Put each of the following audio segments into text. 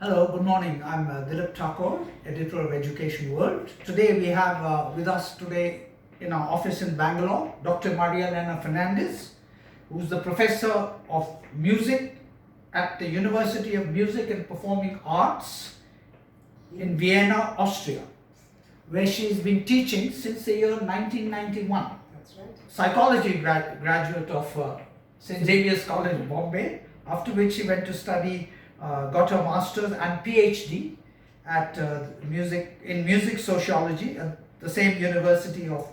Hello, good morning. I'm Dilip Thakore, editor of EducationWorld. Today we have with us today in our office in Bangalore, Dr. Marialena Fernandes, who's the professor of music at the University of Music and Performing Arts in Vienna, Austria, where she's been teaching since the year 1991. That's right. Psychology graduate of St. Xavier's College, Bombay, after which she went to study, got her master's and PhD at music sociology at the same University of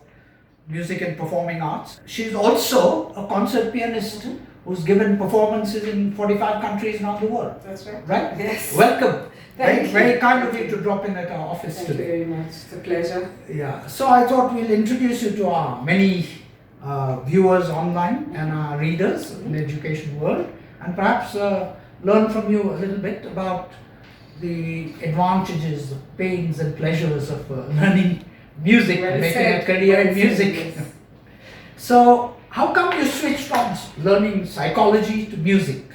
Music and Performing Arts. She's also a concert pianist who's given performances in 45 countries around the world. That's right. Right? Yes. Welcome. Thank you. Very kind of you to drop in at our office Thank today. you very much. It's a pleasure. Yeah. So I thought we'll introduce you to our many viewers online and our readers in the education world, and perhaps learn from you a little bit about the advantages, the pains and pleasures of learning music, making a career in music. Yes. So how come you switched from learning psychology to music?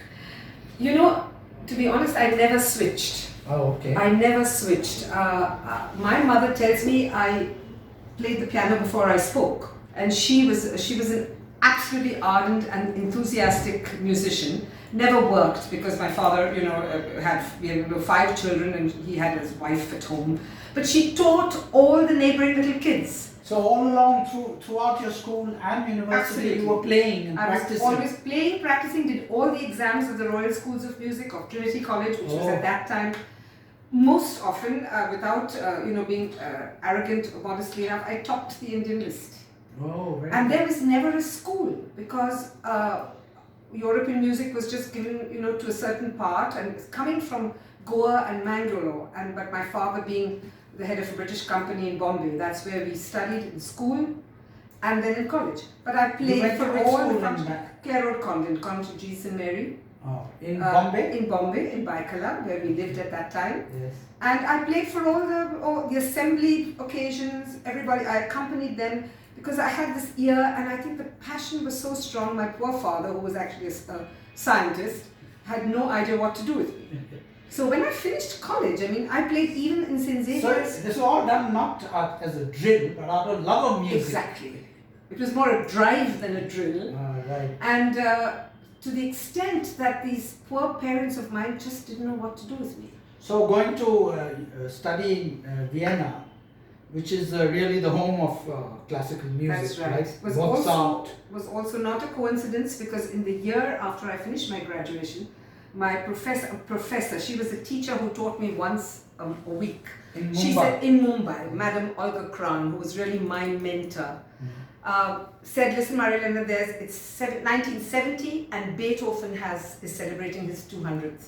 You know, to be honest, I never switched. Oh, okay. I never switched. My mother tells me I played the piano before I spoke, and she was an absolutely ardent and enthusiastic musician. Never worked because my father, we had 5 children and he had his wife at home. But she taught all the neighboring little kids. So all along throughout your school and university, Absolutely. you were playing and practicing. I was always playing, practicing, did all the exams of the Royal Schools of Music of Trinity College, which was at that time, most often, without being arrogant or modestly enough, I topped the Indian list. Oh, very And good. there was never a school because European music was just given, to a certain part, and it's coming from Goa and Mangalore. But my father being the head of a British company in Bombay, that's where we studied in school and then in college. But I played for all the functions. Clare Road Convent, Convent G. St. Mary. Oh, in Bombay? In Bombay, in Baikala, where we lived at that time. Yes. And I played for all the assembly occasions, everybody, I accompanied them because I had this ear, and I think the passion was so strong. My poor father, who was actually a scientist, had no idea what to do with me. So when I finished college, I played even in St. So Xavier's. this was all done not as a drill, but out of love of music. Exactly. It was more a drive than a drill. Right. And to the extent that these poor parents of mine just didn't know what to do with me. So going to study in Vienna, which is really the home of classical music, That's right. right? Was also not a coincidence because in the year after I finished my graduation, my professor, she was a teacher who taught me once a week. In She Mumbai. said in Mumbai, Madam Olga Kran, who was really my mentor, said, listen Marialena, it's 1970 and Beethoven is celebrating his 200th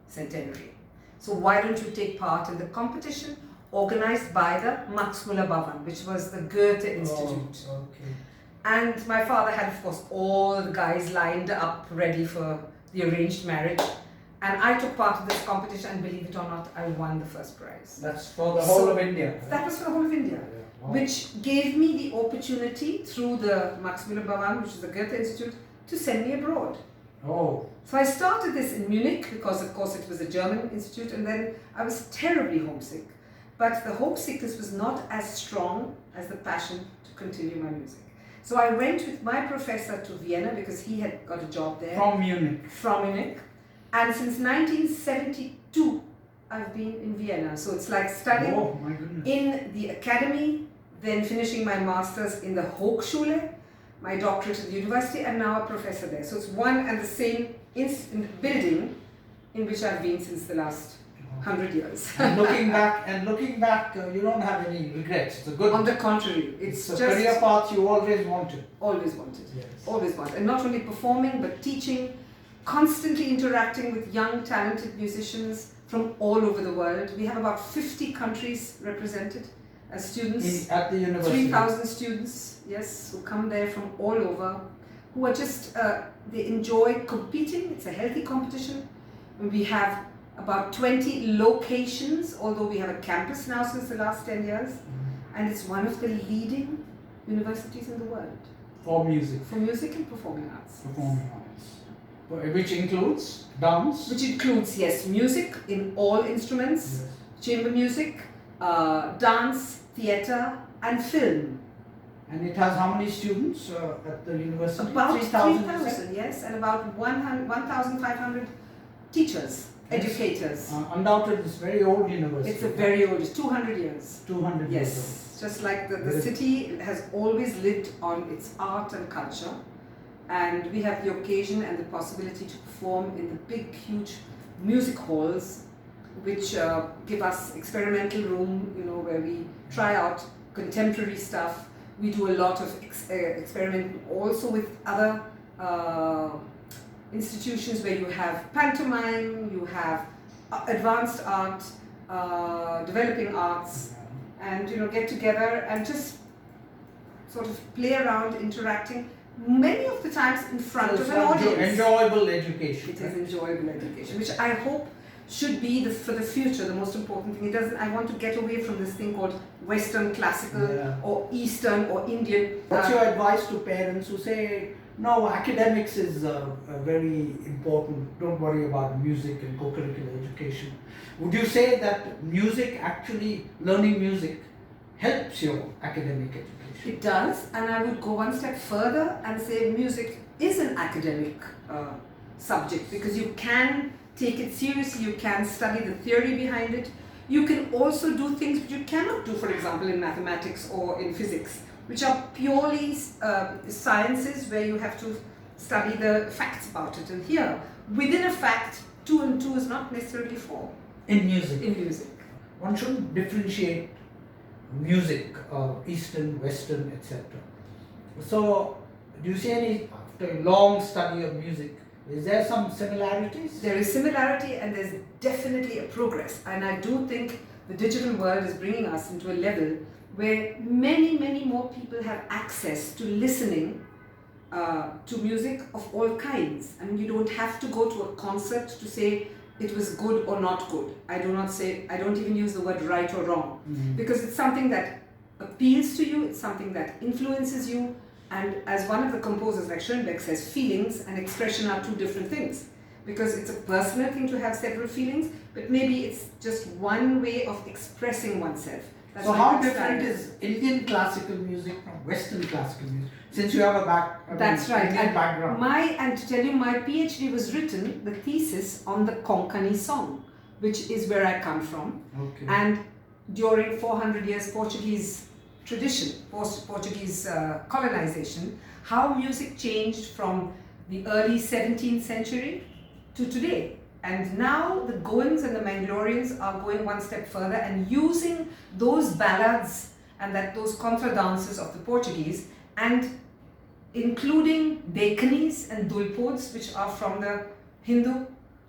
centenary. So why don't you take part in the competition organized by the Max Muller Bhavan, which was the Goethe Institute. Oh, okay. And my father had, of course, all the guys lined up ready for the arranged marriage. And I took part in this competition, and believe it or not, I won the first prize. That's for the whole of India. Right? That was for the whole of India, Wow. which gave me the opportunity through the Max Muller Bhavan, which is the Goethe Institute, to send me abroad. Oh. So I started this in Munich because, of course, it was a German institute, and then I was terribly homesick. But the homesickness was not as strong as the passion to continue my music. So I went with my professor to Vienna because he had got a job there. From Munich. From Munich. And since 1972, I've been in Vienna. So it's like studying my goodness. in the academy, then finishing my master's in the Hochschule, my doctorate at the university, and now a professor there. So it's one and the same building in which I've been since the last 100 years. And looking back, you don't have any regrets. It's a good. On the contrary, it's a just career path you always wanted. always wanted. Yes. Always wanted. And not only performing, but teaching, constantly interacting with young, talented musicians from all over the world. We have about 50 countries represented as students. At the university. 3,000 students, yes, who come there from all over, who are just, they enjoy competing. It's a healthy competition. We have about 20 locations, although we have a campus now since the last 10 years, and it's one of the leading universities in the world. For music. For music and performing arts. Performing arts. Which includes dance. Which includes, yes, music in all instruments, Yes. chamber music, dance, theatre and film. And it has how many students at the university? About 3,000, 3,000, yes, and about 1,500 teachers, educators. Undoubtedly, it's a very old university. It's a very old, it's 200 years. 200 years old. Yes, just like the city has always lived on its art and culture, and we have the occasion and the possibility to perform in the big, huge music halls, which give us experimental room, you know, where we try out contemporary stuff. We do a lot of experiment also with other institutions where you have pantomime, you have advanced art, developing arts, and you know, get together and just sort of play around, interacting, many of the times in front of an audience. Enjoyable education. It is enjoyable education, which I hope should be for the future the most important thing. It doesn't. I want to get away from this thing called Western classical or Eastern or Indian. What's your advice to parents who say, no, academics is very important, don't worry about music and co-curricular education? Would you say that music, actually learning music, helps your academic education? It does, and I would go one step further and say music is an academic subject, because you can take it seriously, you can study the theory behind it. You can also do things which you cannot do, for example, in mathematics or in physics, which are purely sciences where you have to study the facts about it. And here, within a fact, 2 and 2 is not necessarily 4. In music? In music. One shouldn't differentiate music, Eastern, Western, etc. So, do you see any, after a long study of music, is there some similarities? There is similarity, and there's definitely a progress. And I do think the digital world is bringing us into a level where many, many more people have access to listening to music of all kinds. I mean, you don't have to go to a concert to say it was good or not good. I don't even use the word right or wrong, because it's something that appeals to you, it's something that influences you. And as one of the composers like Schoenberg says, feelings and expression are 2 different things, because it's a personal thing to have several feelings, but maybe it's just one way of expressing oneself. That's so how different is Indian classical music from Western classical music, since you have a That's right. Indian background? And to tell you, my PhD was written, the thesis, on the Konkani song, which is where I come from. Okay. And during 400 years Portuguese tradition, Portuguese colonization, how music changed from the early 17th century to today. And now the Goans and the Mangaloreans are going one step further and using those ballads and those contra dances of the Portuguese, and including Decanis and Dulpods, which are from the Hindu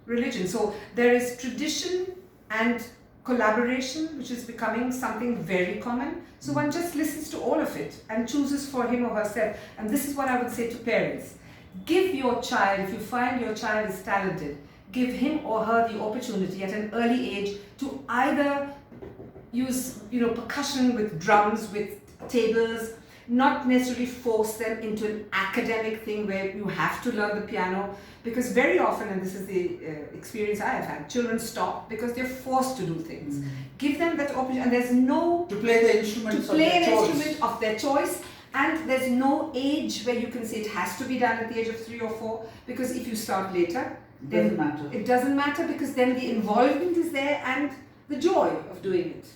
religion. So there is tradition and collaboration, which is becoming something very common. So one just listens to all of it and chooses for him or herself. And this is what I would say to parents. Give your child, if you find your child is talented, give him or her the opportunity at an early age to either use, percussion with drums, with tables, not necessarily force them into an academic thing where you have to learn the piano, because very often, and this is the experience I have had, children stop because they're forced to do things. Give them that opportunity, and there's no... To play the instruments of their choice. Instrument of their choice, and there's no age where you can say it has to be done at the age of 3 or 4, because if you start later, then it doesn't matter, because then the involvement is there and the joy of doing it,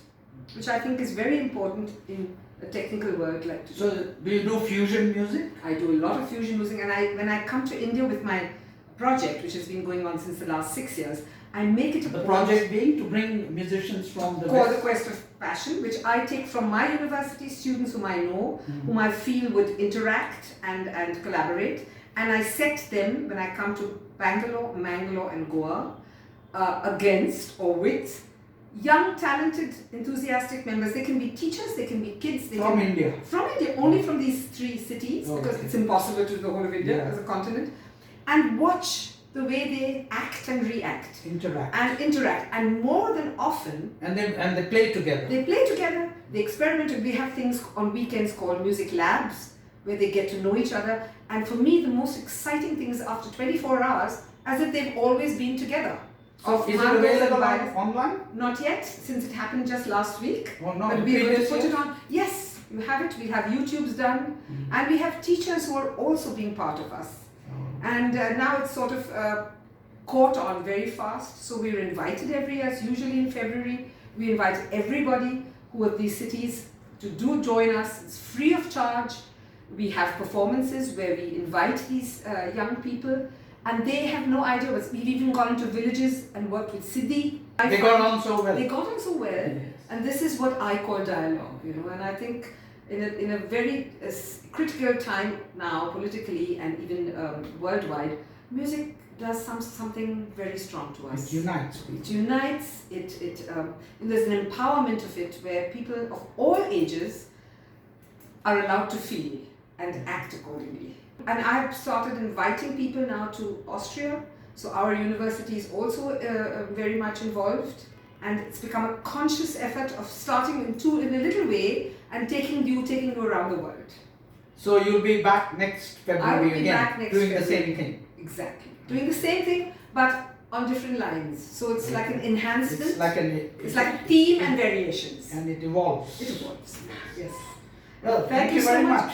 which I think is very important in a technical world like today. So, do you do fusion music? I do a lot of fusion music, and when I come to India with my project, which has been going on since the last 6 years, I make it a The project being to bring musicians from the West. The Quest of Passion, which I take from my university, students whom I know, whom I feel would interact and collaborate, and I set them, when I come to Bangalore, Mangalore and Goa, against or with young, talented, enthusiastic members. They can be teachers, they can be kids. From India? From India, only from these 3 cities, because it's impossible to do the whole of India as a continent. And watch the way they act and react. Interact. And more than often... And they play together. They play together, they experiment. We have things on weekends called music labs, where they get to know each other. And for me, the most exciting thing is after 24 hours, as if they've always been together. So is it available online? Not yet, since it happened just last week. Oh, no, but we're going to put it on. Yes, you have it. We have YouTubes done, and we have teachers who are also being part of us. And now it's sort of caught on very fast. So we're invited every year. Usually in February, we invite everybody who are these cities to join us. It's free of charge. We have performances where we invite these young people, and they have no idea. We've even gone into villages and worked with Siddhi. They got on so well. They got on so well, yes. And this is what I call dialogue, you know. And I think in a very critical time now, politically and even worldwide, music does something very strong to us. It unites people. It unites. And there's an empowerment of it where people of all ages are allowed to feel and act accordingly. And I've started inviting people now to Austria. So our university is also very much involved, and it's become a conscious effort of starting in a little way and taking you around the world. So you'll be back next February I will be again, back next doing February. the same thing. Exactly. Doing the same thing, but on different lines. So it's like an enhancement. It's like a theme and variations. And it evolves. It evolves. Yes. Well, thank you very much.